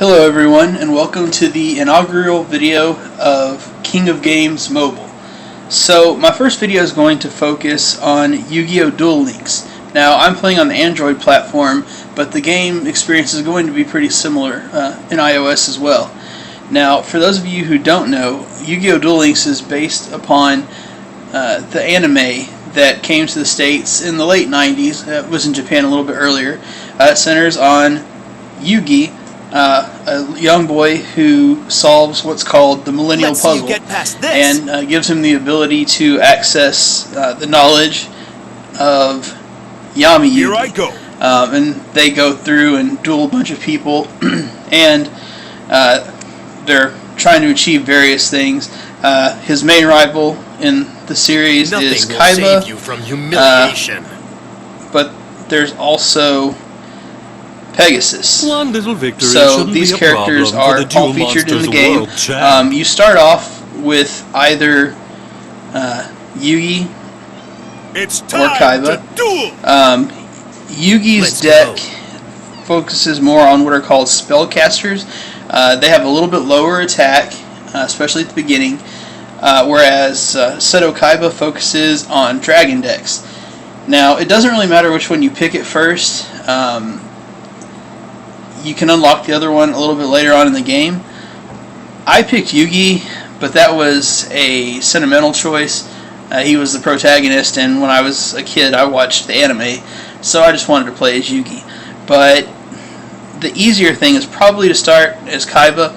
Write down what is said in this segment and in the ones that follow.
Hello everyone, and welcome to the inaugural video of King of Games Mobile. So my first video is going to focus on Yu-Gi-Oh! Duel Links. Now I'm playing on the Android platform, but the game experience is going to be pretty similar in iOS as well. Now for those of you who don't know, Yu-Gi-Oh! Duel Links is based upon the anime that came to the States in the late 90s. It was in Japan a little bit earlier. It centers on Yugi, a young boy who solves what's called the Millennial Puzzle, and gives him the ability to access the knowledge of Yami Yugi. Here I go. And they go through and duel a bunch of people, and they're trying to achieve various things. His main rival in the series is Kaiba, save you from humiliation. but there's also Pegasus. One little victory So these characters are all featured in the game. You start off with either Yugi or Kaiba. Yugi's deck focuses more on what are called spellcasters. They have a little bit lower attack, especially at the beginning, whereas Seto Kaiba focuses on dragon decks. Now, it doesn't really matter which one you pick at first. You can unlock the other one a little bit later on in the game. I picked Yugi, but that was a sentimental choice. He was the protagonist, and when I was a kid I watched the anime, so I just wanted to play as Yugi. But the easier thing is probably to start as Kaiba.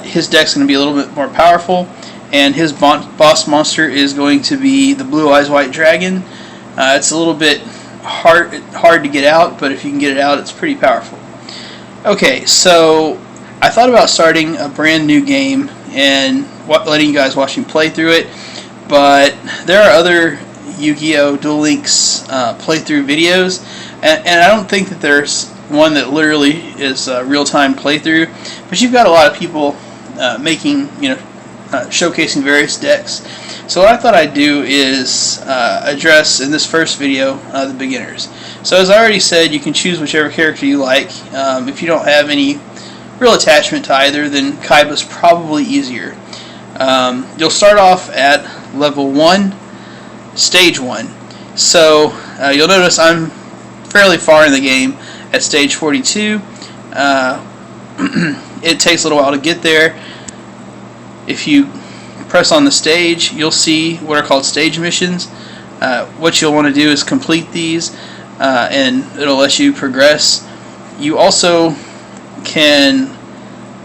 His deck's going to be a little bit more powerful, and his boss monster is going to be the Blue Eyes White Dragon. It's a little bit hard to get out, but if you can get it out, it's pretty powerful. Okay, so I thought about starting a brand new game and letting you guys watch me play through it, but there are other Yu-Gi-Oh! Duel Links playthrough videos, and I don't think that there's one that literally is a real-time playthrough, but you've got a lot of people making, showcasing various decks. So what I thought I'd do is address in this first video the beginners. So as I already said, you can choose whichever character you like. If you don't have any real attachment to either, then Kaiba's probably easier. You'll start off at level 1, stage 1. So you'll notice I'm fairly far in the game at stage 42. It takes a little while to get there. If you press on the stage, you'll see what are called stage missions. What you'll want to do is complete these, and it'll let you progress. You also can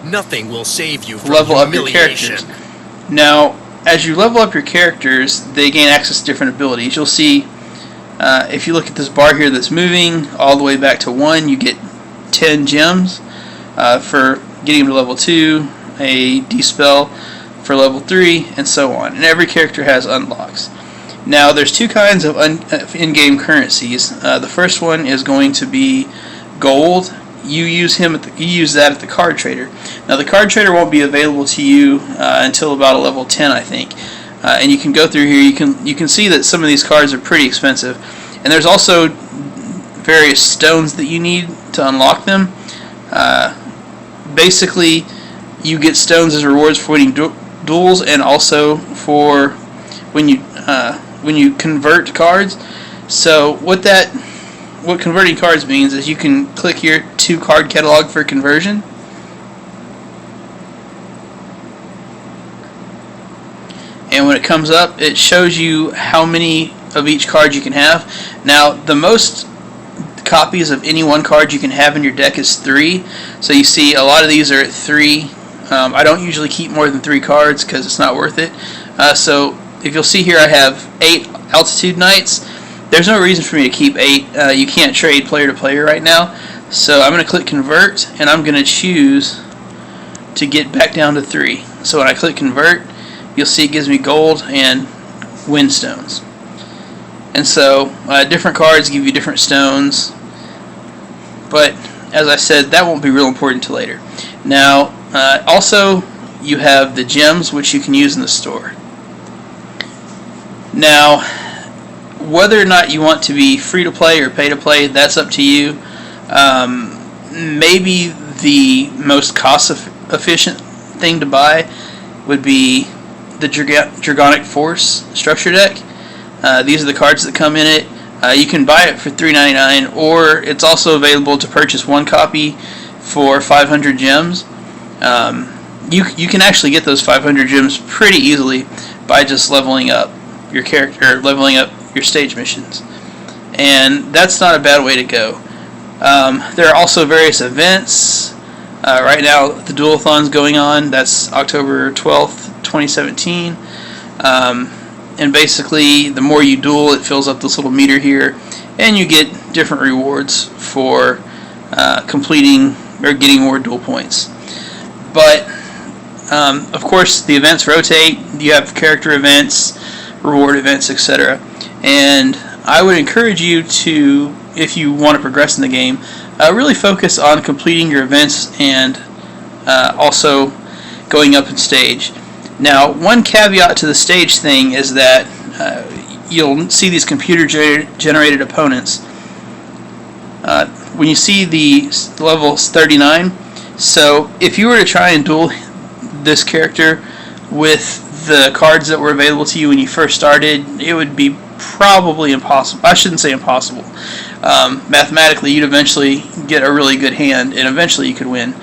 Nothing will save you from level up your characters. Now, as you level up your characters, they gain access to different abilities. You'll see, if you look at this bar here that's moving all the way back to 1, you get 10 gems for getting them to level 2, a dispel for level 3, and so on. And every character has unlocks. Now, there's two kinds of in-game currencies. The first one is going to be gold. You use that at the card trader. Now, the card trader won't be available to you until about a level 10, I think. And you can go through here. You can see that some of these cards are pretty expensive. And there's also various stones that you need to unlock them. Basically, you get stones as rewards for winning duels, and also for when you convert cards. So what converting cards means is you can click here to card catalog for conversion, and when it comes up, it shows you how many of each card you can have. Now, the most copies of any one card you can have in your deck is 3. So you see a lot of these are at 3. I don't usually keep more than 3 cards because it's not worth it. So if you'll see here, I have 8 Altitude Knights. There's no reason for me to keep 8. You can't trade player to player right now. So I'm going to click Convert, and I'm going to choose to get back down to 3. So when I click Convert, you'll see it gives me gold and wind stones. And so different cards give you different stones. But as I said, that won't be real important until later. Now, also, you have the gems, which you can use in the store. Now, whether or not you want to be free to play or pay to play, that's up to you. Maybe the most cost-efficient thing to buy would be the Dragonic Force structure deck. These are the cards that come in it. You can buy it for $3.99, or it's also available to purchase one copy for 500 gems. You can actually get those 500 gems pretty easily by just leveling up your character, leveling up your stage missions, and that's not a bad way to go. There are also various events. Right now, the Duelathon's going on. That's October 12th, 2017. And basically, the more you duel, it fills up this little meter here, and you get different rewards for completing or getting more duel points. But of course, the events rotate. You have character events, reward events, etc. And I would encourage you to, if you want to progress in the game, really focus on completing your events and also going up in stage. Now, one caveat to the stage thing is that you'll see these computer-generated opponents. When you see the levels 39, so if you were to try and duel this character with the cards that were available to you when you first started, it would be probably impossible. I shouldn't say impossible. Mathematically, you'd eventually get a really good hand, and eventually you could win.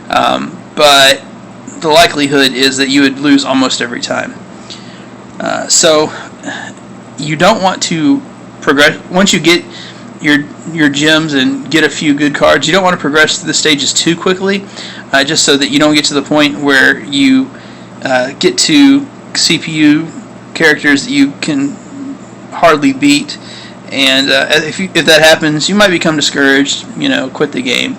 But the likelihood is that you would lose almost every time. So you don't want to progress. Once you get your gems and get a few good cards, you don't want to progress through the stages too quickly, just so that you don't get to the point where you get to CPU characters that you can hardly beat, and if that happens, you might become discouraged, quit the game.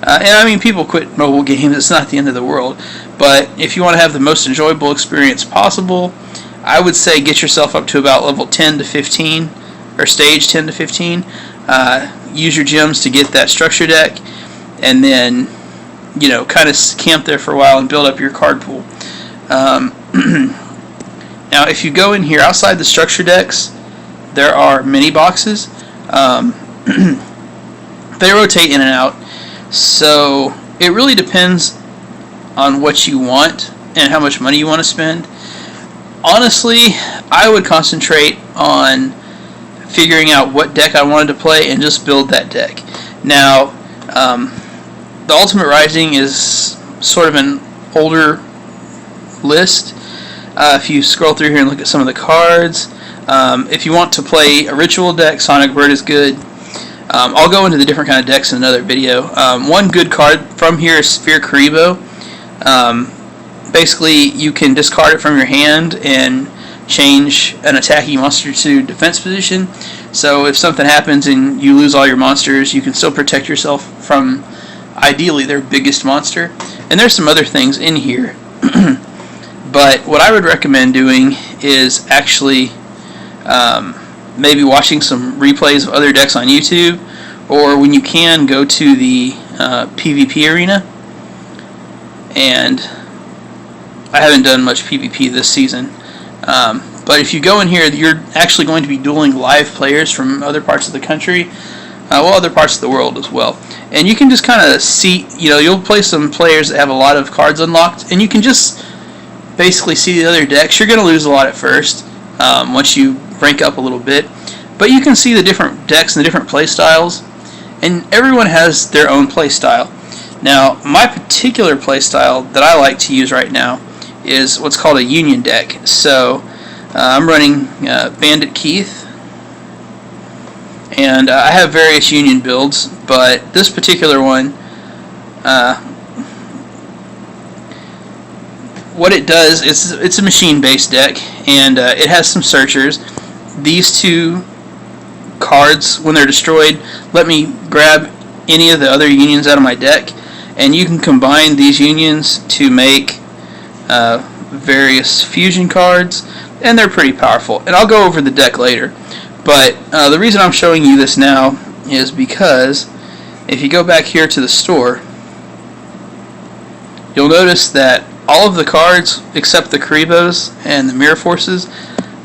And I mean, people quit mobile games, it's not the end of the world, but if you want to have the most enjoyable experience possible, I would say get yourself up to about level 10 to 15, or stage 10 to 15, use your gems to get that structure deck, and then, kind of camp there for a while and build up your card pool. Now, if you go in here, outside the structure decks, there are mini boxes. They rotate in and out, so it really depends on what you want and how much money you want to spend. Honestly, I would concentrate on figuring out what deck I wanted to play and just build that deck. Now, the Ultimate Rising is sort of an older list. If you scroll through here and look at some of the cards, if you want to play a ritual deck, Sonic Bird is good. I'll go into the different kind of decks in another video. One good card from here is Sphere Karibo. Basically, you can discard it from your hand and change an attacking monster to defense position. So if something happens and you lose all your monsters, you can still protect yourself from, ideally, their biggest monster. And there's some other things in here. But what I would recommend doing is actually maybe watching some replays of other decks on YouTube, or when you can, go to the PvP arena. And I haven't done much PvP this season, but if you go in here, you're actually going to be dueling live players from other parts of the country, other parts of the world as well. And you can just kind of see, you'll play some players that have a lot of cards unlocked, and you can just basically see the other decks. You're going to lose a lot at first once you rank up a little bit, but you can see the different decks and the different play styles, and everyone has their own play style. Now, my particular play style that I like to use right now is what's called a Union deck. So I'm running Bandit Keith, and I have various Union builds, but this particular one, what it does is it's a machine-based deck, and it has some searchers. These two cards, when they're destroyed, let me grab any of the other unions out of my deck, and you can combine these unions to make various fusion cards, and they're pretty powerful. And I'll go over the deck later, but the reason I'm showing you this now is because if you go back here to the store, you'll notice that all of the cards except the Karibos and the Mirror Forces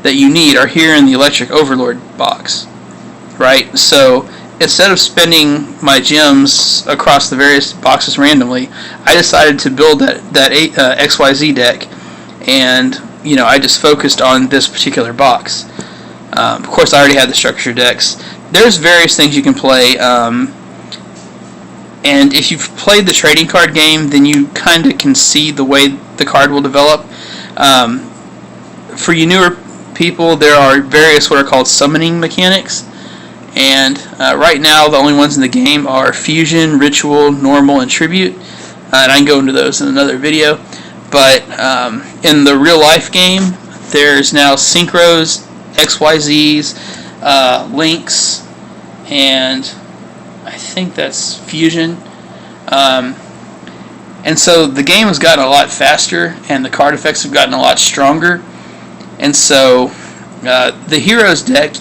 that you need are here in the Electric Overlord box, right? So instead of spending my gems across the various boxes randomly, I decided to build that XYZ deck, and I just focused on this particular box. Of course, I already had the structure decks. There's various things you can play, and if you've played the trading card game, then you kind of can see the way the card will develop. For you newer people, there are various what are called summoning mechanics, and right now the only ones in the game are Fusion, Ritual, Normal, and Tribute, and I can go into those in another video. But in the real life game, there's now Synchros, XYZs, Links, and I think that's Fusion. And so the game has gotten a lot faster, and the card effects have gotten a lot stronger. And so the Heroes deck,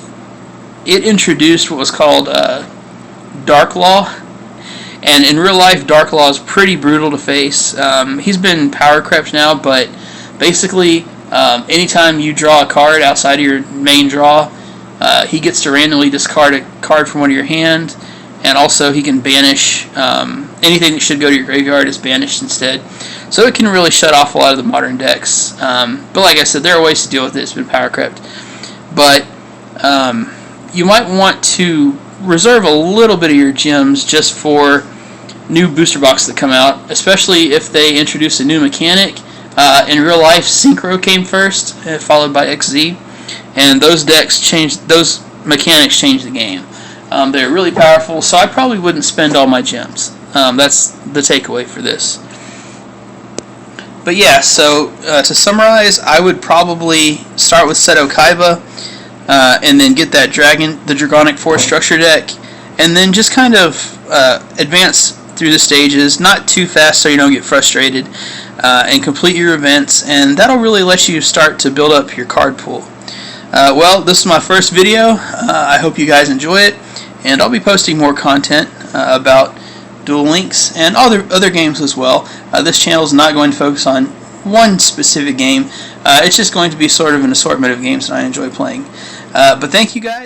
it introduced what was called Dark Law. And in real life, Dark Law is pretty brutal to face. He's been power crept now, but basically, anytime you draw a card outside of your main draw, he gets to randomly discard a card from one of your hand, and also he can banish anything that should go to your graveyard is banished instead. So it can really shut off a lot of the modern decks. But like I said, there are ways to deal with it. It's been power crept. But you might want to reserve a little bit of your gems just for new booster boxes that come out, especially if they introduce a new mechanic. In real life, Synchro came first, followed by XZ, and those mechanics changed the game. They're really powerful, so I probably wouldn't spend all my gems. That's the takeaway for this. But yeah, so to summarize, I would probably start with Seto Kaiba, and then get that the Dragonic Force structure deck, and then just kind of advance through the stages, not too fast so you don't get frustrated, and complete your events, and that'll really let you start to build up your card pool. Well, this is my first video. I hope you guys enjoy it, and I'll be posting more content about Duel Links and other games as well. This channel is not going to focus on one specific game. It's just going to be sort of an assortment of games that I enjoy playing. But thank you guys.